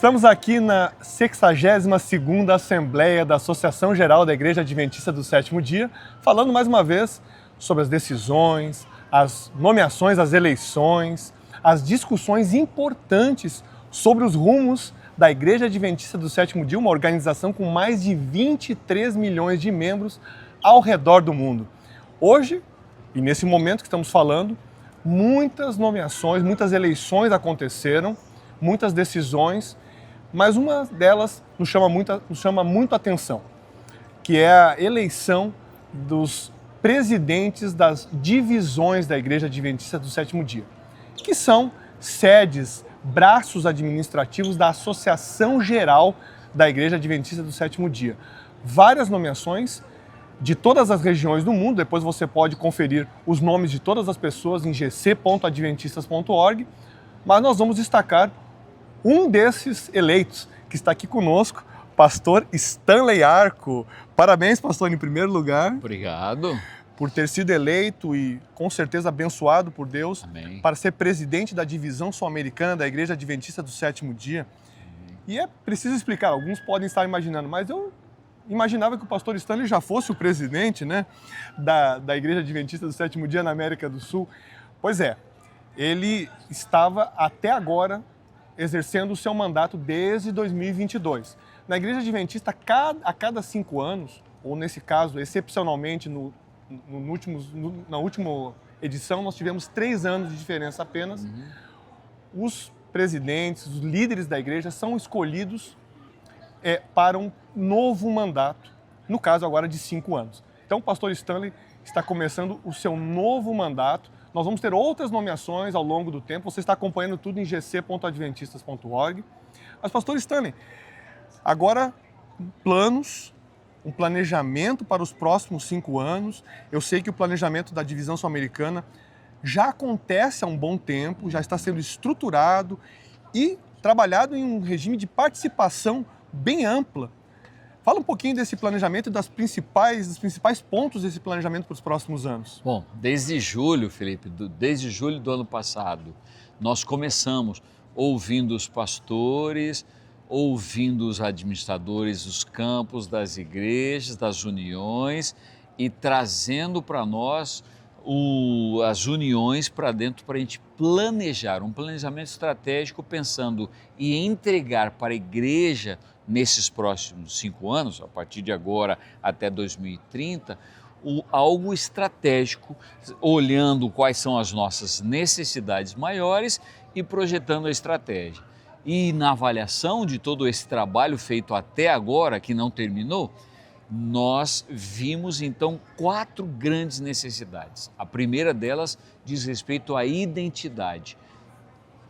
Estamos aqui na 62ª Assembleia da Associação Geral da Igreja Adventista do Sétimo Dia, falando mais uma vez sobre as decisões, as nomeações, as eleições, as discussões importantes sobre os rumos da Igreja Adventista do Sétimo Dia, uma organização com mais de 23 milhões de membros ao redor do mundo. Hoje, e nesse momento que estamos falando, muitas nomeações, muitas eleições aconteceram, muitas decisões, mas uma delas nos chama muito a atenção, que é a eleição dos presidentes das divisões da Igreja Adventista do Sétimo Dia, que são sedes, braços administrativos da Associação Geral da Igreja Adventista do Sétimo Dia. Várias nomeações de todas as regiões do mundo, depois você pode conferir os nomes de todas as pessoas em gc.adventistas.org, mas nós vamos destacar um desses eleitos que está aqui conosco, pastor Stanley Arco. Parabéns, pastor, em primeiro lugar. Obrigado. Por ter sido eleito e com certeza abençoado por Deus. Amém. Para ser presidente da divisão sul-americana da Igreja Adventista do Sétimo Dia. Amém. E é preciso explicar, alguns podem estar imaginando, mas eu imaginava que o pastor Stanley já fosse o presidente, né, da Igreja Adventista do Sétimo Dia na América do Sul. Pois é, ele estava até agora exercendo o seu mandato desde 2022. Na Igreja Adventista, a cada 5 anos, ou nesse caso, excepcionalmente, na última edição, nós tivemos 3 anos de diferença apenas. Os presidentes, os líderes da igreja são escolhidos para um novo mandato, no caso agora de 5 anos. Então o pastor Stanley está começando o seu novo mandato. Nós vamos ter outras nomeações ao longo do tempo, você está acompanhando tudo em gc.adventistas.org. Mas pastor Stanley, agora planos, um planejamento para os próximos 5 anos. Eu sei que o planejamento da divisão sul-americana já acontece há um bom tempo, já está sendo estruturado e trabalhado em um regime de participação bem ampla. Fala um pouquinho desse planejamento e dos principais pontos desse planejamento para os próximos anos. Bom, desde julho, Felipe, desde julho do ano passado, nós começamos ouvindo os pastores, ouvindo os administradores dos campos, das igrejas, das uniões e trazendo para nós as uniões para dentro para a gente planejar, um planejamento estratégico pensando em entregar para a igreja nesses próximos 5 anos, a partir de agora até 2030, algo estratégico, olhando quais são as nossas necessidades maiores e projetando a estratégia. E na avaliação de todo esse trabalho feito até agora, que não terminou, nós vimos então 4 grandes necessidades. A primeira delas diz respeito à identidade,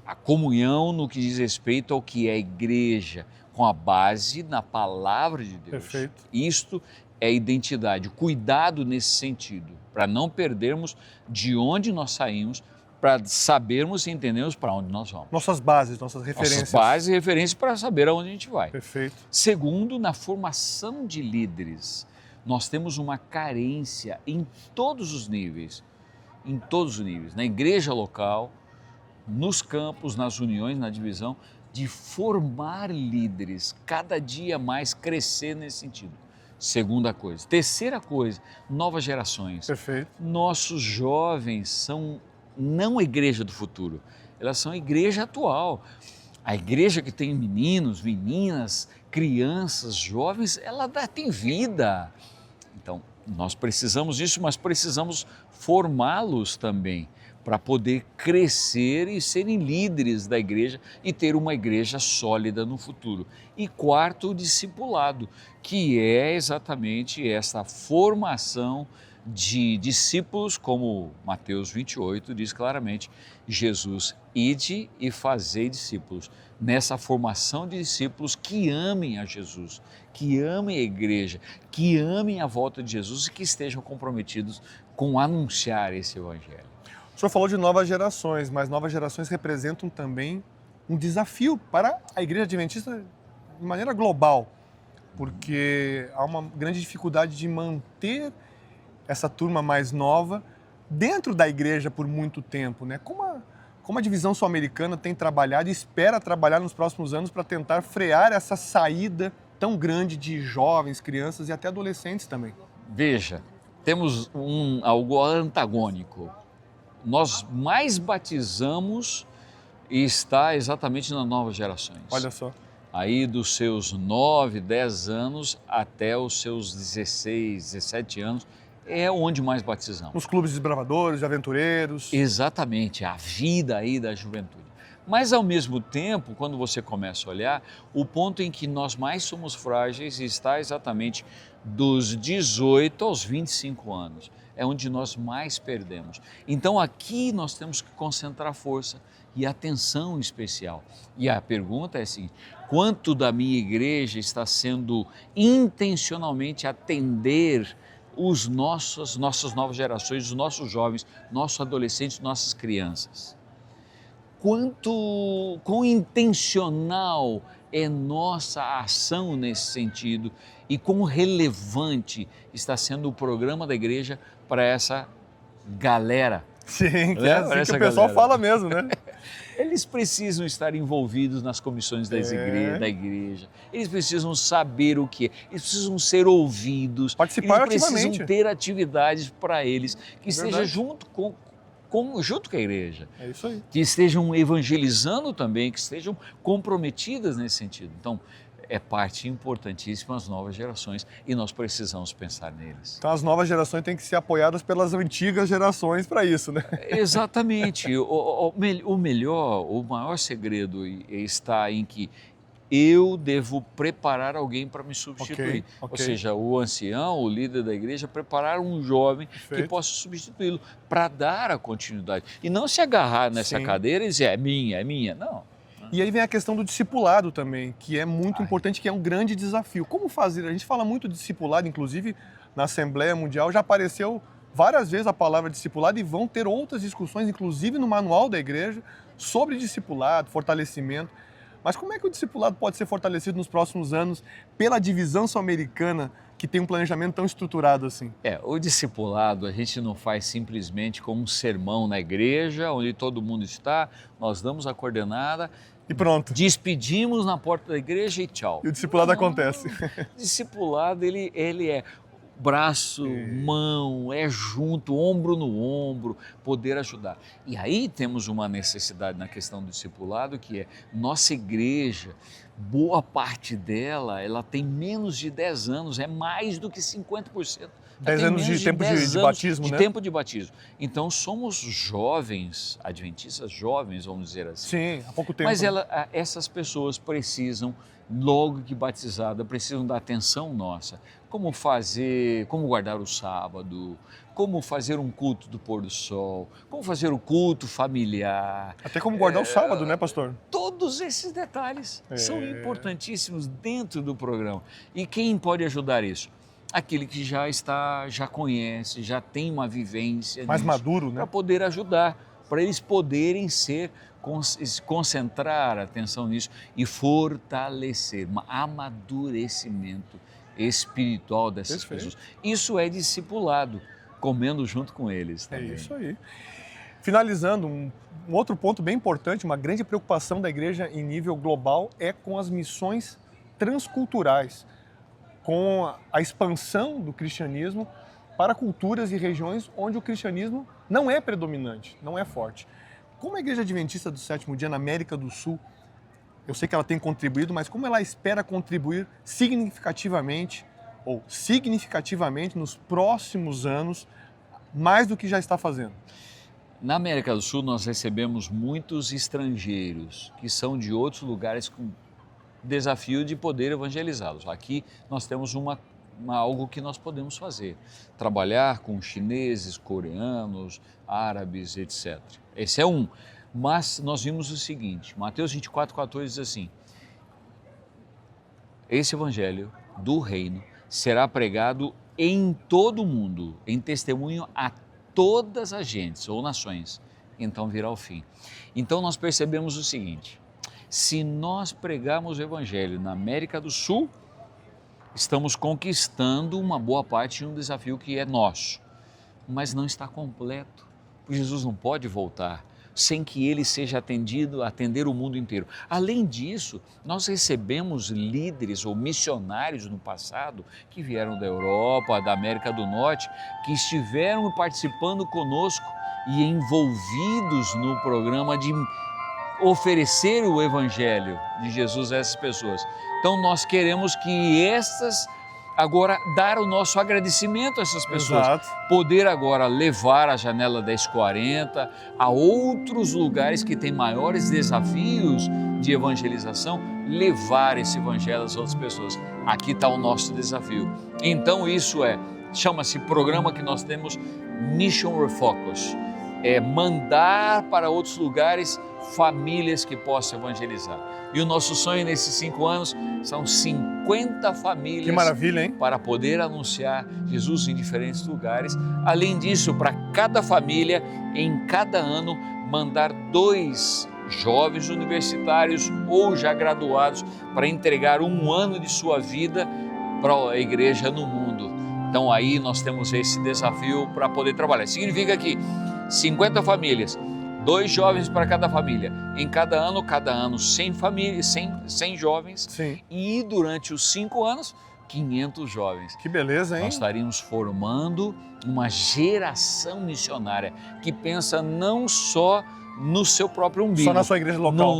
a comunhão no que diz respeito ao que é a igreja, com a base na palavra de Deus. Perfeito. Isto é identidade, cuidado nesse sentido, para não perdermos de onde nós saímos, para sabermos e entendermos para onde nós vamos. Nossas bases, nossas referências. Nossas bases e referências para saber aonde a gente vai. Perfeito. Segundo, na formação de líderes, nós temos uma carência em todos os níveis, na igreja local, nos campos, nas uniões, na divisão, de formar líderes, cada dia mais crescer nesse sentido. Segunda coisa. Terceira coisa, novas gerações. Perfeito. Nossos jovens são não a igreja do futuro, elas são a igreja atual. A igreja que tem meninos, meninas, crianças, jovens, ela tem vida. Então, nós precisamos disso, mas precisamos formá-los também para poder crescer e serem líderes da igreja e ter uma igreja sólida no futuro. E quarto, o discipulado, que é exatamente essa formação de discípulos, como Mateus 28 diz claramente, Jesus, ide e fazei discípulos. Nessa formação de discípulos que amem a Jesus, que amem a igreja, que amem a volta de Jesus e que estejam comprometidos com anunciar esse evangelho. O senhor falou de novas gerações, mas novas gerações representam também um desafio para a Igreja Adventista de maneira global, porque há uma grande dificuldade de manter essa turma mais nova dentro da igreja por muito tempo, né? como a divisão sul-americana tem trabalhado e espera trabalhar nos próximos anos para tentar frear essa saída tão grande de jovens, crianças e até adolescentes também. Veja, temos algo antagônico. Nós mais batizamos e está exatamente nas novas gerações. Olha só. Aí dos seus 9, 10 anos até os seus 16, 17 anos, é onde mais batizamos. Nos clubes de desbravadores, de aventureiros. Exatamente, a vida aí da juventude. Mas ao mesmo tempo, quando você começa a olhar, o ponto em que nós mais somos frágeis está exatamente dos 18 aos 25 anos. É onde nós mais perdemos. Então aqui nós temos que concentrar força e atenção especial. E a pergunta é assim: quanto da minha igreja está sendo intencionalmente atender nossas novas gerações, os nossos jovens, nossos adolescentes, nossas crianças? Quão intencional é nossa ação nesse sentido e quão relevante está sendo o programa da igreja para essa galera. Sim, que é assim que o pessoal fala mesmo, né? Eles precisam estar envolvidos nas comissões da igreja, eles precisam saber o que é, eles precisam ser ouvidos, participar eles precisam ativamente. ter atividades para eles, que esteja Verdade. junto com a igreja. É isso aí. Que estejam evangelizando também, que estejam comprometidas nesse sentido. Então, é parte importantíssima as novas gerações e nós precisamos pensar neles. Então as novas gerações têm que ser apoiadas pelas antigas gerações para isso, né? Exatamente. O melhor, o maior segredo está em que eu devo preparar alguém para me substituir. Ok. Ou seja, o ancião, o líder da igreja, preparar um jovem Perfeito. que possa substituí-lo para dar a continuidade. E não se agarrar nessa Sim. cadeira e dizer, é minha. Não. E aí vem a questão do discipulado também, que é muito importante, que é um grande desafio. Como fazer? A gente fala muito de discipulado, inclusive na Assembleia Mundial já apareceu várias vezes a palavra discipulado e vão ter outras discussões, inclusive no manual da igreja, sobre discipulado, fortalecimento. Mas como é que o discipulado pode ser fortalecido nos próximos anos pela divisão sul-americana, que tem um planejamento tão estruturado assim? O discipulado a gente não faz simplesmente como um sermão na igreja, onde todo mundo está, nós damos a coordenada, E pronto. despedimos na porta da igreja e tchau. E o discipulado acontece. Discipulado, ele é braço, mão, é junto, ombro no ombro, poder ajudar. E aí temos uma necessidade na questão do discipulado, que é nossa igreja, boa parte dela, ela tem menos de 10 anos, é mais do que 50%. 10 anos de tempo de batismo, né? De tempo de batismo. Então somos jovens, adventistas jovens, vamos dizer assim. Sim, há pouco tempo. Mas essas pessoas precisam, logo que batizada, precisam da atenção nossa. Como guardar o sábado, como fazer um culto do pôr do sol, como fazer o culto familiar. Até como guardar o sábado, né, pastor? Todos esses detalhes são importantíssimos dentro do programa. E quem pode ajudar isso? Aquele que já conhece, já tem uma vivência Mais nisso, maduro, né? para poder ajudar, para eles poderem concentrar a atenção nisso e fortalecer, um amadurecimento espiritual dessas pessoas. Isso é discipulado, comendo junto com eles também. É isso aí. Finalizando, um outro ponto bem importante, uma grande preocupação da igreja em nível global é com as missões transculturais, com a expansão do cristianismo para culturas e regiões onde o cristianismo não é predominante, não é forte. Como a Igreja Adventista do Sétimo Dia na América do Sul, eu sei que ela tem contribuído, mas como ela espera contribuir significativamente nos próximos anos, mais do que já está fazendo? Na América do Sul, nós recebemos muitos estrangeiros que são de outros lugares com desafio de poder evangelizá-los. Aqui nós temos algo que nós podemos fazer, trabalhar com chineses, coreanos, árabes, etc. Esse é um. Mas nós vimos o seguinte, Mateus 24:14 diz assim, esse evangelho do reino será pregado em todo o mundo, em testemunho a todas as gentes ou nações, então virá o fim. Então nós percebemos o seguinte, se nós pregarmos o evangelho na América do Sul, estamos conquistando uma boa parte de um desafio que é nosso, mas não está completo, porque Jesus não pode voltar sem que ele seja atender o mundo inteiro. Além disso, nós recebemos líderes ou missionários no passado que vieram da Europa, da América do Norte, que estiveram participando conosco e envolvidos no programa de oferecer o Evangelho de Jesus a essas pessoas. Então nós queremos que agora dar o nosso agradecimento a essas pessoas, Exato. poder agora levar a Janela 1040 a outros lugares que têm maiores desafios de evangelização, levar esse evangelho às outras pessoas. Aqui está o nosso desafio. Então chama-se programa que nós temos Mission Refocus, é mandar para outros lugares famílias que possam evangelizar. E o nosso sonho nesses 5 anos são 50 famílias. Que maravilha, hein? Para poder anunciar Jesus em diferentes lugares. Além disso, para cada família, em cada ano, mandar 2 jovens universitários ou já graduados para entregar 1 ano de sua vida para a igreja no mundo. Então aí nós temos esse desafio para poder trabalhar. Significa que 50 famílias, 2 jovens para cada família. Em cada ano 100 famílias, 100 jovens. Sim. E durante os 5 anos, 500 jovens. Que beleza, hein? Nós estaríamos formando uma geração missionária que pensa não só no seu próprio umbigo, Só na sua igreja local.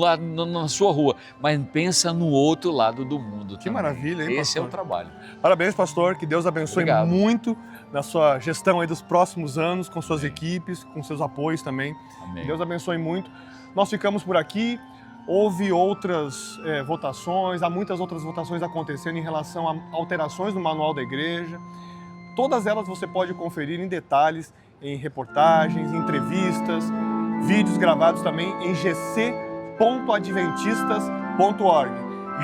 na sua rua, mas pensa no outro lado do mundo. Que também. maravilha, hein, Esse é pastor? o trabalho. Parabéns, pastor. Que Deus abençoe Obrigado. muito na sua gestão aí dos próximos anos, com suas equipes, com seus apoios também. Amém. Deus abençoe muito. Nós ficamos por aqui. Houve outras votações, há muitas outras votações acontecendo em relação a alterações no manual da igreja. Todas elas você pode conferir em detalhes em reportagens, entrevistas, vídeos gravados também em gc.adventistas.org.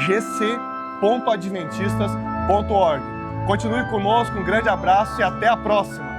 gc.adventistas.org. Continue conosco, um grande abraço e até a próxima!